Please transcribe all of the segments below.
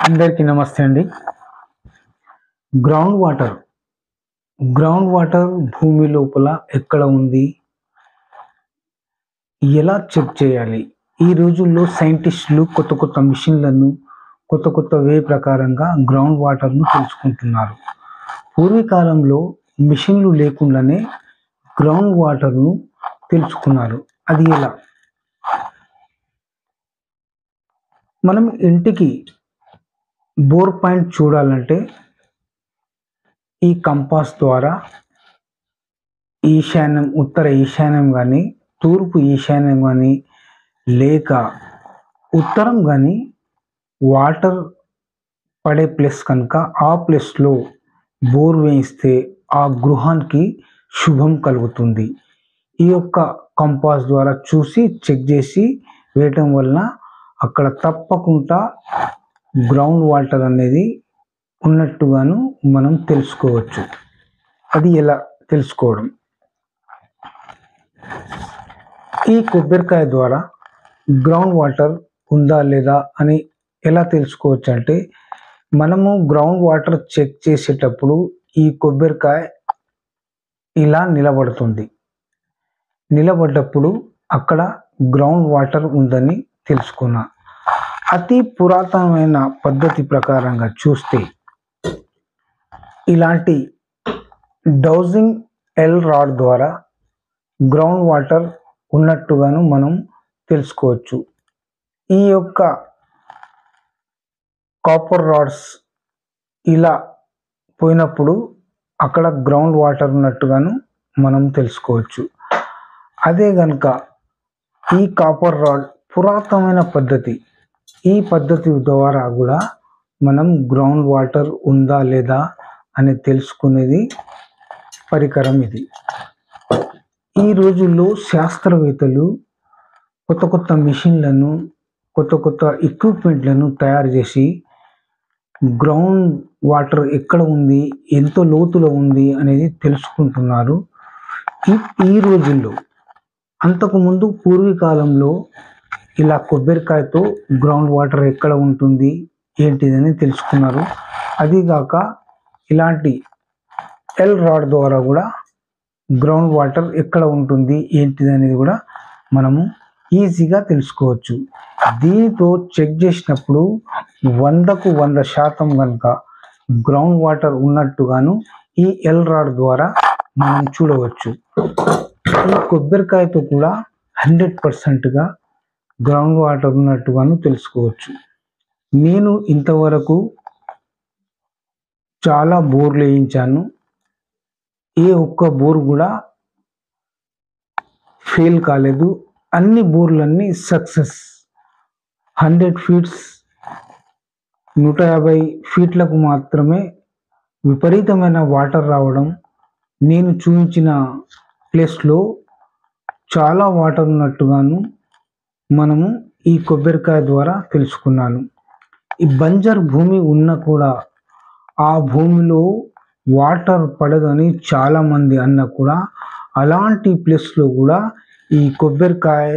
అందరికీ నమస్తే అండి. గ్రౌండ్ వాటర్ భూమి లోపల ఎక్కడ ఉంది, ఎలా చెక్ చేయాలి? ఈ రోజుల్లో సైంటిస్టులు కొత్త మిషన్లను కొత్త వే ప్రకారంగా గ్రౌండ్ వాటర్ను తెలుసుకుంటున్నారు. పూర్వకాలంలో మిషన్లు లేకుండానే గ్రౌండ్ వాటర్ను తెలుసుకున్నారు. అది ఎలా? మనం ఇంటికి బోర్ పాయింట్ చూడాలంటే ఈ కంపాస్ ద్వారా ఈశాన్యం, ఉత్తర ఈశాన్యం కానీ, తూర్పు ఈశాన్యం కానీ, లేక ఉత్తరం కానీ వాటర్ పడే ప్లేస్ కనుక ఆ ప్లేస్లో బోర్ వేయిస్తే ఆ గృహానికి శుభం కలుగుతుంది. ఈ యొక్క కంపాస్ ద్వారా చూసి చెక్ చేసి వేయటం వలన అక్కడ తప్పకుండా గ్రౌండ్ వాటర్ అనేది ఉన్నట్టుగాను మనం తెలుసుకోవచ్చు. అది ఎలా తెలుసుకోవడం? ఈ కొబ్బరికాయ ద్వారా గ్రౌండ్ వాటర్ ఉందా లేదా అని ఎలా తెలుసుకోవచ్చు అంటే, మనము గ్రౌండ్ వాటర్ చెక్ చేసేటప్పుడు ఈ కొబ్బరికాయ ఇలా నిలబడ్డప్పుడు అక్కడ గ్రౌండ్ వాటర్ ఉందని తెలుసుకున్నా. అతి పురాతనమైన పద్ధతి ప్రకారంగా చూస్తే ఇలాంటి డౌజింగ్ ఎల్ రాడ్ ద్వారా గ్రౌండ్ వాటర్ ఉన్నట్టుగాను మనం తెలుసుకోవచ్చు. ఈ యొక్క కాపర్ రాడ్స్ ఇలా పోయినప్పుడు అక్కడ గ్రౌండ్ వాటర్ ఉన్నట్టుగాను మనం తెలుసుకోవచ్చు. అదే కనుక ఈ కాపర్ రాడ్ పురాతనమైన పద్ధతి, ఈ పద్ధతి ద్వారా కూడా మనం గ్రౌండ్ వాటర్ ఉందా లేదా అని తెలుసుకునేది పరికరం ఇది. ఈ రోజుల్లో శాస్త్రవేత్తలు కొత్త మిషన్లను, కొత్త ఎక్విప్మెంట్లను తయారు చేసి గ్రౌండ్ వాటర్ ఎక్కడ ఉంది, ఎంత లోతులో ఉంది అనేది తెలుసుకుంటున్నారు. ఈ రోజుల్లో అంతకుముందు పూర్వకాలంలో ఇలా కొబ్బరికాయతో గ్రౌండ్ వాటర్ ఎక్కడ ఉంటుంది ఏంటిదని తెలుసుకున్నారు. అదిగాక ఇలాంటి ఎల్ రాడ్ ద్వారా కూడా గ్రౌండ్ వాటర్ ఎక్కడ ఉంటుంది ఏంటిది అనేది కూడా మనము ఈజీగా తెలుసుకోవచ్చు. దీనితో చెక్ చేసినప్పుడు 100కు 100% కనుక గ్రౌండ్ వాటర్ ఉన్నట్టుగాను ఈ ఎల్ రాడ్ ద్వారా మనం చూడవచ్చు. ఈ కొబ్బరికాయతో కూడా 100%గా గ్రౌండ్ వాటర్ ఉన్నట్టుగాను తెలుసుకోవచ్చు. నేను ఇంతవరకు చాలా బోర్లు వేయించాను. ఏ ఒక్క బోర్ కూడా ఫెయిల్ కాలేదు. అన్ని బోర్లన్నీ సక్సెస్. 100 ఫీట్స్ 150 ఫీట్లకు మాత్రమే విపరీతమైన వాటర్ రావడం, నేను చూపించిన ప్లేస్లో చాలా వాటర్ ఉన్నట్టుగాను మనము ఈ కొబ్బరికాయ ద్వారా తెలుసుకున్నాను. ఈ బంజర్ భూమి ఉన్నా కూడా ఆ భూమిలో వాటర్ పడదని చాలామంది అన్నా కూడా అలాంటి ప్లేస్లో కూడా ఈ కొబ్బరికాయ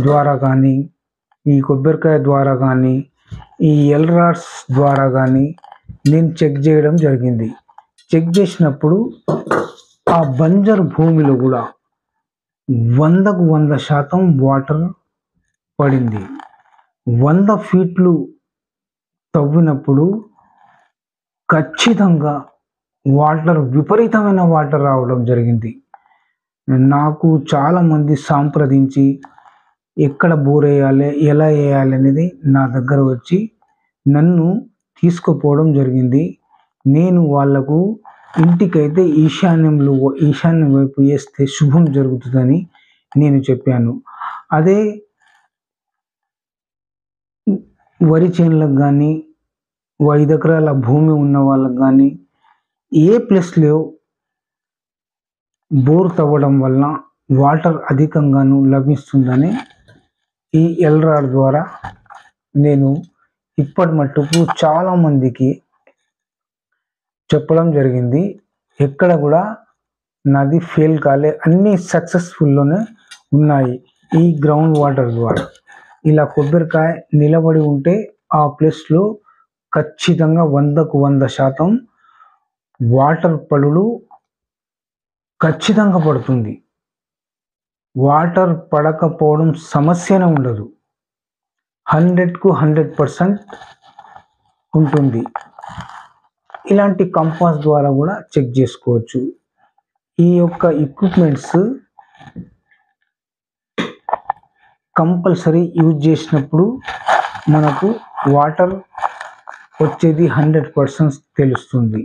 ద్వారా కానీ ఈ ఎల్ రాడ్స్ ద్వారా కానీ నేను చెక్ చేయడం జరిగింది. చెక్ చేసినప్పుడు ఆ బంజర్ భూమిలో కూడా 100కు 100% వాటర్ పడింది. 100 ఫీట్లు తవ్వినప్పుడు ఖచ్చితంగా విపరీతమైన వాటర్ రావడం జరిగింది. నాకు చాలామంది సంప్రదించి ఎక్కడ బోర్ వేయాలి, ఎలా వేయాలి అనేది నా దగ్గర వచ్చి నన్ను తీసుకుపోవడం జరిగింది. నేను వాళ్లకు ఇంటికైతే ఈశాన్యం వైపు వేస్తే శుభం జరుగుతుందని నేను చెప్పాను. అదే వరి చేనులకు కానీ, 5 ఎకరాల భూమి ఉన్న వాళ్ళకు కానీ ఏ ప్లేస్లో బోర్ తవ్వడం వలన వాటర్ అధికంగాను లభిస్తుందని ఈ ఎల్ రాడ్ ద్వారా నేను ఇప్పటి మట్టుకు చాలామందికి చెప్పడం జరిగింది. ఎక్కడ కూడా నాది ఫెయిల్ కాలే, అన్నీ సక్సెస్ఫుల్లోనే ఉన్నాయి. ఈ గ్రౌండ్ వాటర్ ద్వారా ఇలా కొబ్బరికాయ నిలబడి ఉంటే ఆ ప్లేస్లో ఖచ్చితంగా 100% వాటర్ పడులు ఖచ్చితంగా పడుతుంది. వాటర్ పడకపోవడం సమస్యనే ఉండదు. 100కు 100% ఉంటుంది. ఇలాంటి కంపాస్ ద్వారా కూడా చెక్ చేసుకోవచ్చు. ఈ యొక్క ఎక్విప్మెంట్స్ కంపల్సరీ యూజ్ చేసినప్పుడు మనకు వాటర్ వచ్చేది 100% తెలుస్తుంది.